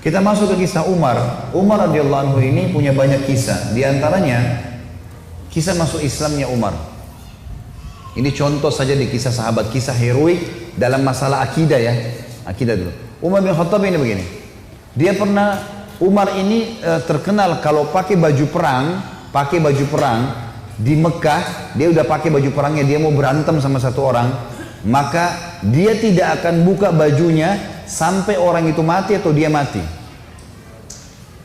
Kita masuk ke kisah Umar. Umar radhiyallahu anhu ini punya banyak kisah. Di antaranya kisah masuk Islamnya Umar. Ini contoh saja di kisah sahabat, kisah heroik dalam masalah akidah ya. Akidah dulu. Umar bin Khattab ini begini. Dia pernah, Umar ini terkenal kalau pakai baju perang di Mekah, dia udah pakai baju perangnya, dia mau berantem sama satu orang, maka dia tidak akan buka bajunya sampai orang itu mati atau dia mati.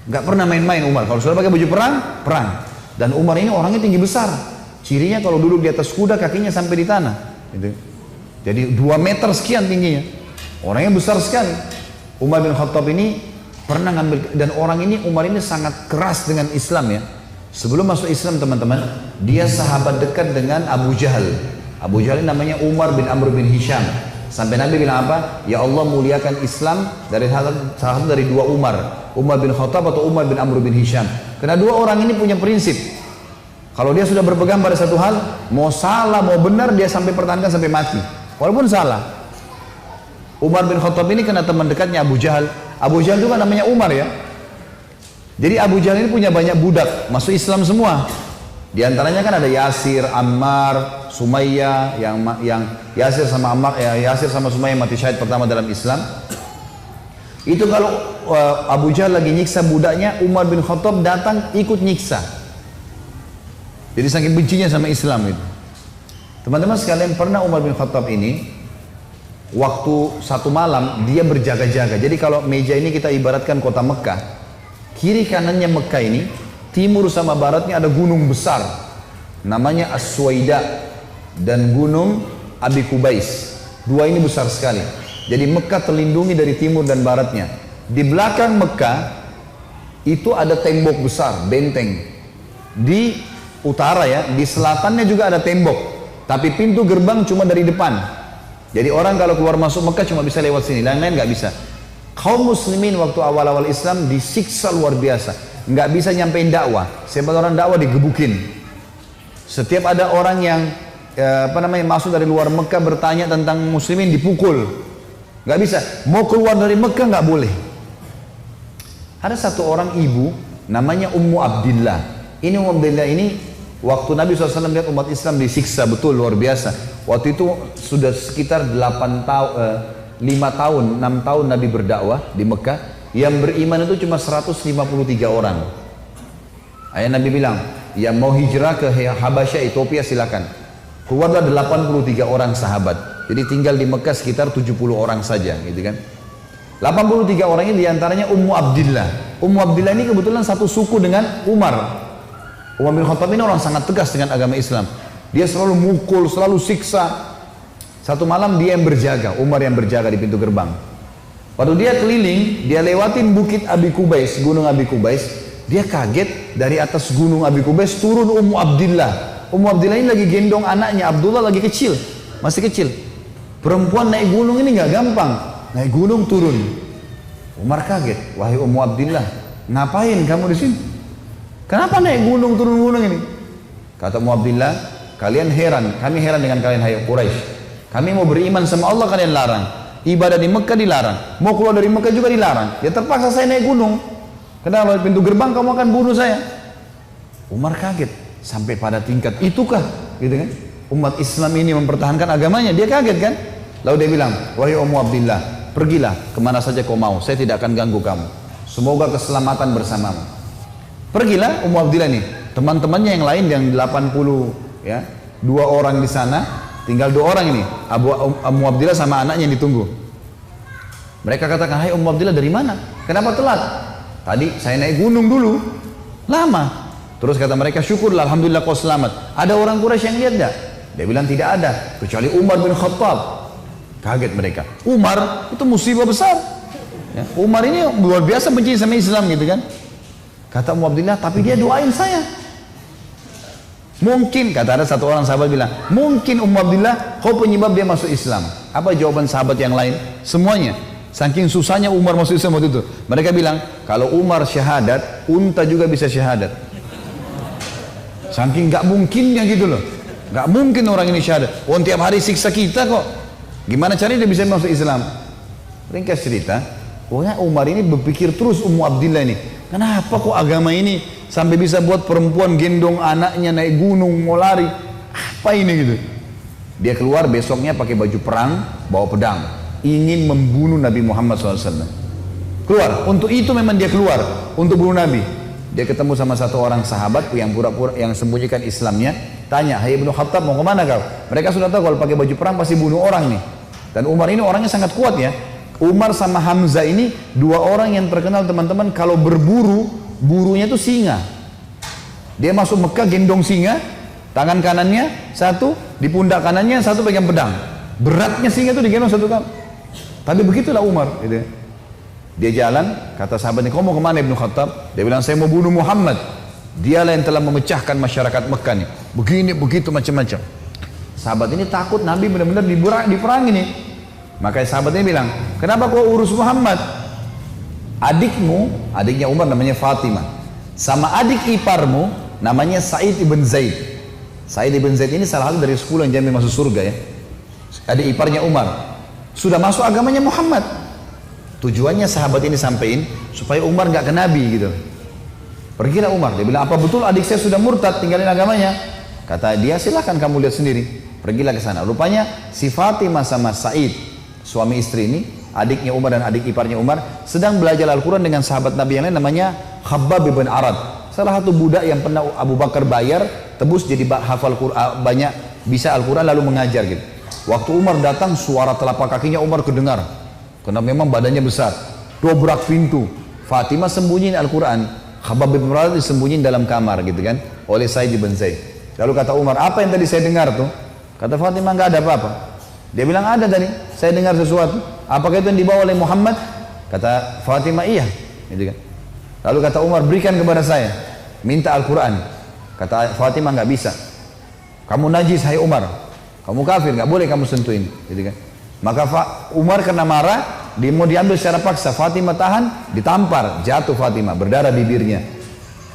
Gak pernah main-main Umar. Kalau sudah pakai baju perang, perang. Dan Umar ini orangnya tinggi besar. Cirinya kalau duduk di atas kuda kakinya sampai di tanah. Gitu. Jadi 2 meter sekian tingginya. Orangnya besar sekali. Umar bin Khattab ini pernah ngambil, dan orang ini, Umar ini sangat keras dengan Islam ya. Sebelum masuk Islam teman-teman, dia sahabat dekat dengan Abu Jahal. Abu Jahal ini namanya Umar bin Amr bin Hisham. Sampai Nabi bilang apa? Ya Allah muliakan Islam dari salah satu dari 2 Umar. Umar bin Khattab atau Umar bin Amr bin Hisham. Karena 2 orang ini punya prinsip. Kalau dia sudah berpegang pada satu hal, mau salah mau benar dia sampai pertahankan sampai mati. Walaupun salah. Umar bin Khattab ini kena teman dekatnya Abu Jahal. Abu Jahal juga namanya Umar ya. Jadi Abu Jahal ini punya banyak budak, masuk Islam semua. Di antaranya kan ada Yasir, Ammar, Sumayyah, yang Yasir sama Ammar, Yasir sama Sumayyah mati syahid pertama dalam Islam. Itu kalau Abu Jahal lagi nyiksa budaknya, Umar bin Khattab datang ikut nyiksa. Jadi saking bencinya sama Islam itu. Teman-teman sekalian, pernah Umar bin Khattab ini waktu satu malam dia berjaga-jaga. Jadi kalau meja ini kita ibaratkan kota Mekah, kiri kanannya Mekah ini, timur sama baratnya ada gunung besar namanya As-Suwaida dan gunung Abi Kubais. 2 ini besar sekali. Jadi Mekah terlindungi dari timur dan baratnya. Di belakang Mekah itu ada tembok besar, benteng. Di utara ya, di selatannya juga ada tembok, tapi pintu gerbang cuma dari depan. Jadi orang kalau keluar masuk Mekah cuma bisa lewat sini, lain-lain nggak bisa. Kaum muslimin waktu awal-awal Islam disiksa luar biasa. Nggak bisa nyampein dakwah. Siapa orang dakwah digebukin. Setiap ada orang yang masuk dari luar Mekah bertanya tentang muslimin dipukul. Nggak bisa. Mau keluar dari Mekah nggak boleh. Ada satu orang ibu namanya Ummu Abdillah. Ini Ummu Abdillah ini waktu Nabi SAW lihat umat Islam disiksa betul luar biasa. Waktu itu sudah sekitar 5 tahun, 6 tahun Nabi berdakwah di Mekah. Yang beriman itu cuma 153 orang. Ayah Nabi bilang, yang mau hijrah ke Habasyah, Ethiopia silakan. Keluarlah 83 orang sahabat. Jadi tinggal di Mekah sekitar 70 orang saja, gitu kan. 83 orang ini diantaranya Ummu Abdillah. Ummu Abdillah ini kebetulan satu suku dengan Umar. Umar bin Khattab ini orang sangat tegas dengan agama Islam. Dia selalu mukul, selalu siksa. Satu malam dia yang berjaga, Umar yang berjaga di pintu gerbang. Waktu dia keliling, dia lewatin bukit Abi Kubais, gunung Abi Kubais. Dia kaget, dari atas gunung Abi Kubais turun Ummu Abdillah. Ummu Abdillah ini lagi gendong anaknya, Abdullah lagi kecil, masih kecil. Perempuan naik gunung ini nggak gampang, naik gunung turun. Umar kaget, wahai Ummu Abdillah, ngapain kamu di sini? Kenapa naik gunung turun gunung ini? Kata Ummu Abdillah, kalian heran, kami heran dengan kalian hai Quraisy. Kami mau beriman sama Allah, kalian larang. Ibadah di Mekah dilarang, mau keluar dari Mekah juga dilarang. Ya terpaksa saya naik gunung. Kenapa di pintu gerbang kamu akan bunuh saya? Umar kaget sampai pada tingkat itukah, gitu kan? Umat Islam ini mempertahankan agamanya, dia kaget kan? Lalu dia bilang, wahai Ummu Abdillah, pergilah kemana saja kau mau, saya tidak akan ganggu kamu. Semoga keselamatan bersamamu. Pergilah Ummu Abdillah nih, teman-temannya yang lain yang 80 ya, 2 orang di sana. Tinggal 2 orang ini, Ummu Abdillah sama anaknya yang ditunggu. Mereka katakan, hai Ummu Abdillah dari mana? Kenapa telat? Tadi saya naik gunung dulu, lama. Terus kata mereka, syukurlah, alhamdulillah kau selamat. Ada orang Quraisy yang lihat enggak? Dia bilang tidak ada, kecuali Umar bin Khattab. Kaget mereka. Umar itu musibah besar. Ya, Umar ini luar biasa benci sama Islam gitu kan? Kata Ummu Abdillah, tapi dia doain saya. Mungkin, kata ada satu orang sahabat bilang, mungkin Ummu Abdillah kau penyebab dia masuk Islam. Apa jawaban sahabat yang lain? Semuanya. Saking susahnya Umar masuk Islam waktu itu. Mereka bilang, kalau Umar syahadat, unta juga bisa syahadat. Saking gak mungkinnya gitu loh. Gak mungkin orang ini syahadat. Oh tiap hari siksa kita kok. Gimana caranya dia bisa masuk Islam? Ringkas cerita, Pokoknya Umar ini berpikir terus, Ummu Abdillah ini, kenapa kok agama ini sampai bisa buat perempuan gendong anaknya naik gunung mau lari? Apa ini gitu? Dia keluar besoknya pakai baju perang, bawa pedang, ingin membunuh Nabi Muhammad SAW. Keluar, untuk itu memang dia keluar, untuk bunuh Nabi. Dia ketemu sama satu orang sahabat yang pura-pura yang sembunyikan Islamnya, tanya, hai Ibnu Khattab mau kemana kau? Mereka sudah tahu kalau pakai baju perang pasti bunuh orang nih. Dan Umar ini orangnya sangat kuat ya. Umar sama Hamzah ini dua orang yang terkenal teman-teman, kalau berburu, burunya itu singa. Dia masuk Mekah gendong singa, tangan kanannya satu, di pundak kanannya satu pegang pedang. Beratnya singa itu digendong satu kali. Tapi begitulah Umar gitu. Dia jalan, kata sahabatnya, kau mau kemana Ibnu Khattab? Dia bilang, saya mau bunuh Muhammad. Dialah yang telah memecahkan masyarakat Mekah nih. Begini, begitu, macam-macam. Sahabat ini takut Nabi benar-benar diperangi nih. Maka sahabatnya bilang, kenapa kau urus Muhammad? Adiknya Umar namanya Fatimah, sama adik iparmu namanya Sa'id ibn Zaid. Sa'id ibn Zaid ini salah satu dari 10 yang jamin masuk surga ya. Adik iparnya Umar. Sudah masuk agamanya Muhammad. Tujuannya sahabat ini sampein supaya Umar nggak ke Nabi gitu. Pergilah Umar, dia bilang, apa betul adik saya sudah murtad, tinggalin agamanya? Kata dia, silahkan kamu lihat sendiri. Pergilah ke sana. Rupanya si Fatimah sama Sa'id, suami istri ini, adiknya Umar dan adik iparnya Umar, sedang belajar Al-Quran dengan sahabat Nabi yang lain namanya Khabbab bin Arad. Salah satu budak yang pernah Abu Bakar bayar, tebus jadi hafal Quran, banyak bisa Al-Quran lalu mengajar gitu. Waktu Umar datang, suara telapak kakinya Umar kedengar, karena memang badannya besar. Dobrak pintu, Fatimah sembunyiin Al-Quran, Khabbab bin Arad disembunyiin dalam kamar gitu kan, oleh Sa'id bin Zaid. Lalu kata Umar, apa yang tadi saya dengar tuh? Kata Fatimah, nggak ada apa-apa. Dia bilang, ada tadi, saya dengar sesuatu. Apakah itu yang dibawa oleh Muhammad? Kata Fatimah, iya. Gitu kan. Lalu kata Umar, berikan kepada saya, minta Al-Quran. Kata Fatimah, nggak bisa. Kamu najis, hai Umar. Kamu kafir, nggak boleh kamu sentuhin. Gitu kan. Maka Umar kena marah, dia mau diambil secara paksa. Fatimah tahan, ditampar, jatuh Fatimah, berdarah bibirnya.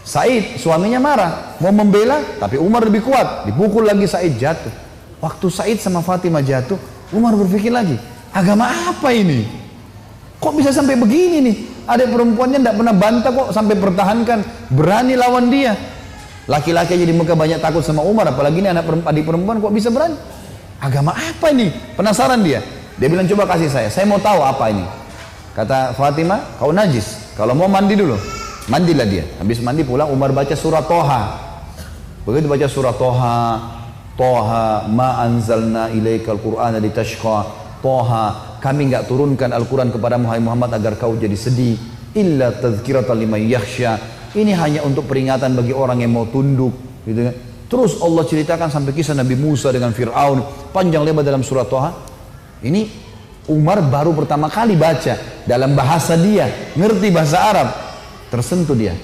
Said, suaminya marah, mau membela, tapi Umar lebih kuat, dipukul lagi Said, jatuh. Waktu Said sama Fatimah jatuh, Umar berpikir lagi, agama apa ini? Kok bisa sampai begini nih? Ada perempuannya tidak pernah bantah kok sampai pertahankan, berani lawan dia. Laki-laki aja di Mekah banyak takut sama Umar, apalagi ini adik perempuan kok bisa berani? Agama apa ini? Penasaran dia. Dia bilang, coba kasih saya mau tahu apa ini. Kata Fatimah, kau najis, kalau mau mandi dulu. Mandilah dia. Habis mandi pulang, Umar baca surah Toha. Begitu baca surah Toha, Toha ma anzalna ilaikal qur'ana litashqa. Toha, kami enggak turunkan Al-Quran kepada Muhammad agar kau jadi sedih. Illa tadhkiratan liman yakhsha. Ini hanya untuk peringatan bagi orang yang mau tunduk, gitu kan. Terus Allah ceritakan sampai kisah Nabi Musa dengan Fir'aun, panjang lebar dalam surah Toha. Ini Umar baru pertama kali baca dalam bahasa dia, ngerti bahasa Arab. Tersentuh dia.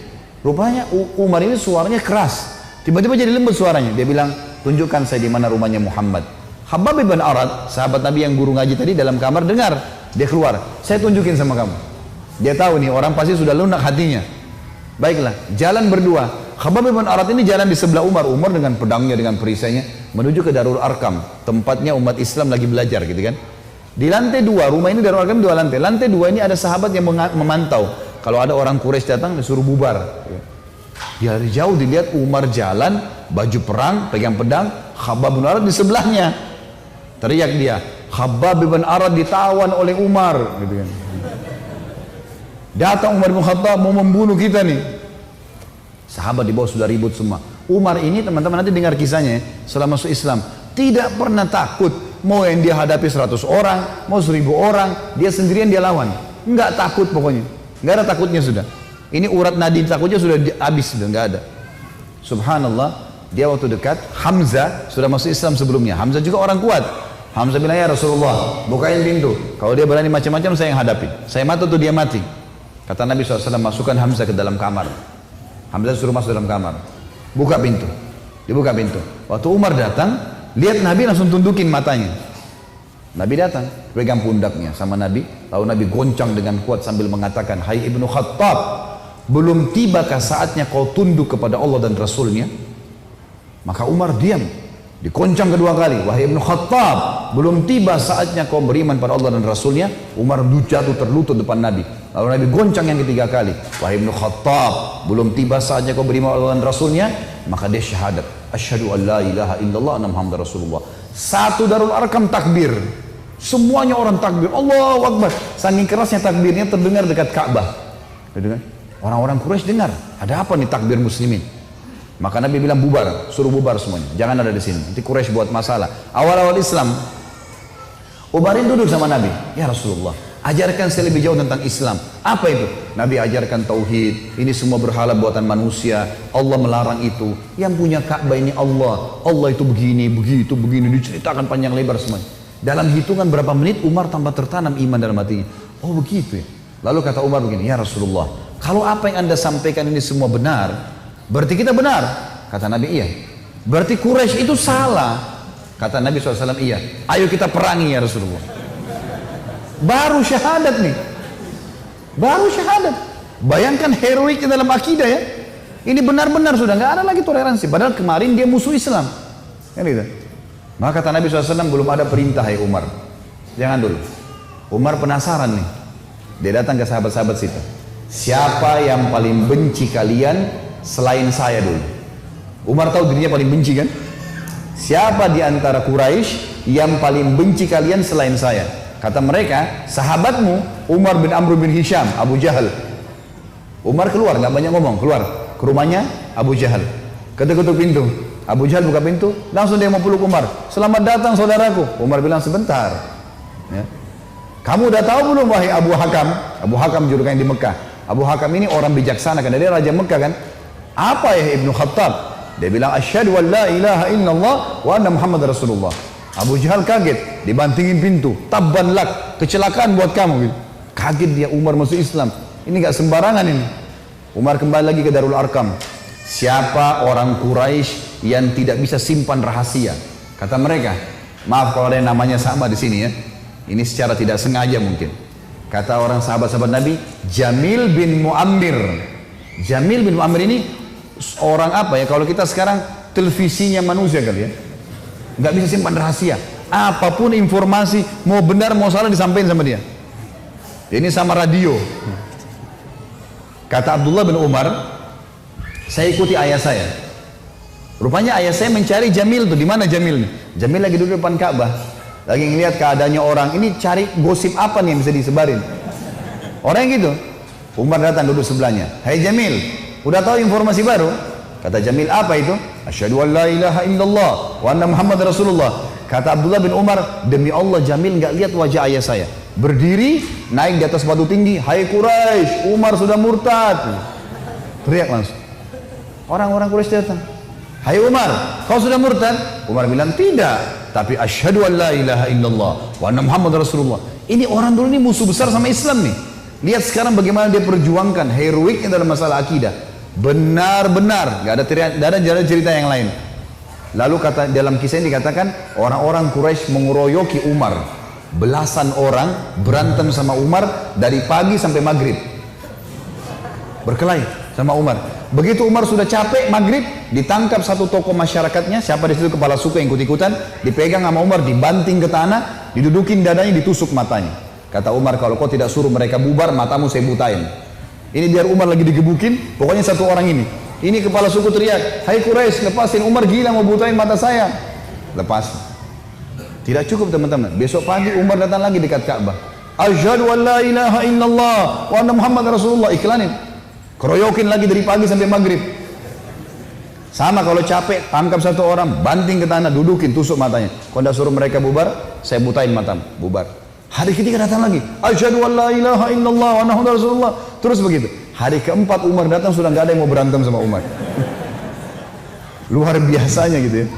Rupanya Umar ini suaranya keras. Tiba-tiba jadi lembut suaranya. Dia bilang, tunjukkan saya di mana rumahnya Muhammad. Khabbab bin Arad, sahabat Nabi yang guru ngaji tadi dalam kamar dengar. Dia keluar. Saya tunjukin sama kamu. Dia tahu nih orang pasti sudah lunak hatinya. Baiklah, jalan berdua. Khabbab bin Arad ini jalan di sebelah Umar. Umar dengan pedangnya, dengan perisainya menuju ke Darul Arkam, tempatnya umat Islam lagi belajar gitu kan. Di lantai 2, rumah ini Darul Arkam 2 lantai. Lantai 2 ini ada sahabat yang memantau. Kalau ada orang Quraisy datang disuruh bubar. Dia dari jauh dilihat Umar jalan, baju perang, pegang pedang, Khabbab bin Arad di sebelahnya. Teriak dia, Khabbab bin Arad ditawan oleh Umar, gitu kan. Datang Umar bin Khattab mau membunuh kita nih. Sahabat di bawah sudah ribut semua. Umar ini teman-teman nanti dengar kisahnya, setelah masuk Islam, tidak pernah takut. Mau yang dia hadapi 100 orang, mau 1000 orang, dia sendirian dia lawan. Enggak takut pokoknya. Nggak ada takutnya sudah. Ini urat nadi takutnya sudah habis, sudah nggak ada. Subhanallah, dia waktu dekat Hamzah sudah masuk Islam sebelumnya. Hamzah juga orang kuat. Hamzah bilang, ya Rasulullah, bukain pintu. Kalau dia berani macam-macam, saya yang hadapi. Saya mati tuh dia mati. Kata Nabi SAW, masukkan Hamzah ke dalam kamar. Hamzah suruh masuk dalam kamar. Buka pintu. Dibuka pintu. Waktu Umar datang, lihat Nabi langsung tundukin matanya. Nabi datang, pegang pundaknya sama Nabi. Lalu Nabi goncang dengan kuat sambil mengatakan, hai Ibnu Khattab, belum tibakah saatnya kau tunduk kepada Allah dan Rasulnya? Maka Umar diam. Dikoncang kedua kali, wahai Ibnu Khattab, belum tiba saatnya kau beriman pada Allah dan Rasulnya. Umar jatuh terlutut depan Nabi. Lalu Nabi goncang yang ketiga kali, wahai Ibnu Khattab, belum tiba saatnya kau beriman pada Allah dan Rasulnya. Maka dia syahadat, asyhadu an la ilaha illallah anna Muhammadar Rasulullah. Satu Darul Arkam takbir, semuanya orang takbir, Allahu Akbar. Saking kerasnya takbirnya terdengar dekat Ka'bah. Orang-orang Quraisy dengar, ada apa nih takbir muslimin? Maka Nabi bilang bubar, suruh bubar semuanya, jangan ada di sini. Nanti Quraisy buat masalah. Awal-awal Islam, Umarin duduk sama Nabi, ya Rasulullah, ajarkan saya lebih jauh tentang Islam. Apa itu? Nabi ajarkan tauhid. Ini semua berhala buatan manusia. Allah melarang itu. Yang punya Ka'bah ini Allah. Allah itu begini, begitu, begini. Diceritakan panjang lebar semuanya. Dalam hitungan berapa menit Umar tambah tertanam iman dalam hatinya. Oh begitu ya. Lalu kata Umar begini, ya Rasulullah, kalau apa yang anda sampaikan ini semua benar, berarti kita benar. Kata Nabi, iya. Berarti Quraisy itu salah. Kata Nabi SAW, iya. Ayo kita perangi ya Rasulullah. Baru syahadat nih. Baru syahadat. Bayangkan heroiknya dalam akidah ya. Ini benar-benar sudah nggak ada lagi toleransi. Padahal kemarin dia musuh Islam. Kan gitu. Maka kata Nabi SAW, belum ada perintah ya Umar. Jangan dulu. Umar penasaran nih. Dia datang ke sahabat-sahabat situ. Siapa yang paling benci kalian selain saya dulu? Umar tahu dirinya paling benci kan? Siapa di antara Quraisy yang paling benci kalian selain saya? Kata mereka, sahabatmu Umar bin Amr bin Hisham, Abu Jahal. Umar keluar, nggak banyak ngomong, keluar ke rumahnya Abu Jahal. Ketuk-ketuk pintu. Abu Jahal buka pintu, langsung dia mau peluk Umar. Selamat datang saudaraku. Umar bilang sebentar. Ya. Kamu udah tahu belum wahai Abu Hakam? Abu Hakam julukannya di Mekah. Abu Hakam ini orang bijaksana kan, dia raja Mekah kan. Apa ya Ibnu Khattab? Dia bilang asyhadu an la ilaha illallah wa anna Muhammad Rasulullah. Abu Jahal kaget, dibantingin pintu. Tabban lak, kecelakaan buat kamu. Kaget dia, Umar masuk Islam. Ini gak sembarangan ini. Umar kembali lagi ke Darul Arkam. Siapa orang Quraisy yang tidak bisa simpan rahasia? Kata mereka, maaf kalau ada yang namanya sama di sini ya. Ini secara tidak sengaja mungkin. Kata orang sahabat-sahabat Nabi, Jamil bin Muammir. Jamil bin Muammir ini orang apa ya, kalau kita sekarang televisinya manusia kali ya, nggak bisa simpan rahasia, apapun informasi mau benar mau salah disampaikan sama dia. Ini sama radio. Kata Abdullah bin Umar, saya ikuti ayah saya, rupanya ayah saya mencari Jamil tuh. Di mana Jamil nih? Jamil lagi duduk depan Ka'bah, lagi ngeliat keadaannya orang ini, cari gosip apa nih yang bisa disebarin. Orang yang gitu. Umar datang duduk sebelahnya, hai Jamil, udah tahu informasi baru? Kata Jamil, apa itu? Asyhadu an la ilaha illallah wa anna Muhammad Rasulullah. Kata Abdullah bin Umar, demi Allah Jamil nggak lihat wajah ayah saya. Berdiri, naik di atas batu tinggi, hai Quraisy, Umar sudah murtad. Teriak langsung. Orang-orang Quraisy datang. Hai Umar, kau sudah murtad? Umar bilang, tidak. Tapi asyhadu an la ilaha illallah wa anna Muhammad Rasulullah. Ini orang dulu ini musuh besar sama Islam nih. Lihat sekarang bagaimana dia perjuangkan heroiknya dalam masalah akidah. Benar-benar, gak ada jalan cerita yang lain. Lalu kata dalam kisah ini dikatakan orang-orang Quraisy mengeroyoki Umar. Belasan orang berantem sama Umar dari pagi sampai maghrib. Berkelahi sama Umar. Begitu Umar sudah capek maghrib, ditangkap satu tokoh masyarakatnya, siapa di situ kepala suku yang ikut-ikutan, dipegang sama Umar, dibanting ke tanah, didudukin dadanya, ditusuk matanya. Kata Umar, kalau kau tidak suruh mereka bubar, matamu saya butain. Ini biar Umar lagi digebukin, pokoknya satu orang ini. Ini kepala suku teriak, hai Quraisy, lepasin, Umar gila mau butain mata saya. Lepas. Tidak cukup teman-teman. Besok pagi Umar datang lagi dekat Ka'bah. Asyhadu an la ilaha illallah wa anna Muhammad Rasulullah. Iklanin. Keroyokin lagi dari pagi sampai maghrib. Sama kalau capek, tangkap satu orang, banting ke tanah, dudukin, tusuk matanya. Kalau tidak suruh mereka bubar, saya butain matamu. Bubar. Hari ketiga datang lagi, asyhadu an la ilaha illallah wa anna Muhammadar Rasulullah. Terus begitu. Hari keempat Umar datang, sudah nggak ada yang mau berantem sama Umar. Luar biasanya gitu ya.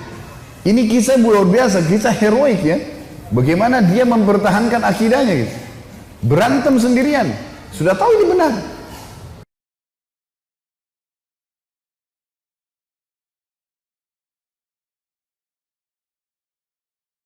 Ini kisah luar biasa, kisah heroik ya. Bagaimana dia mempertahankan akidahnya gitu. Berantem sendirian. Sudah tahu ini benar.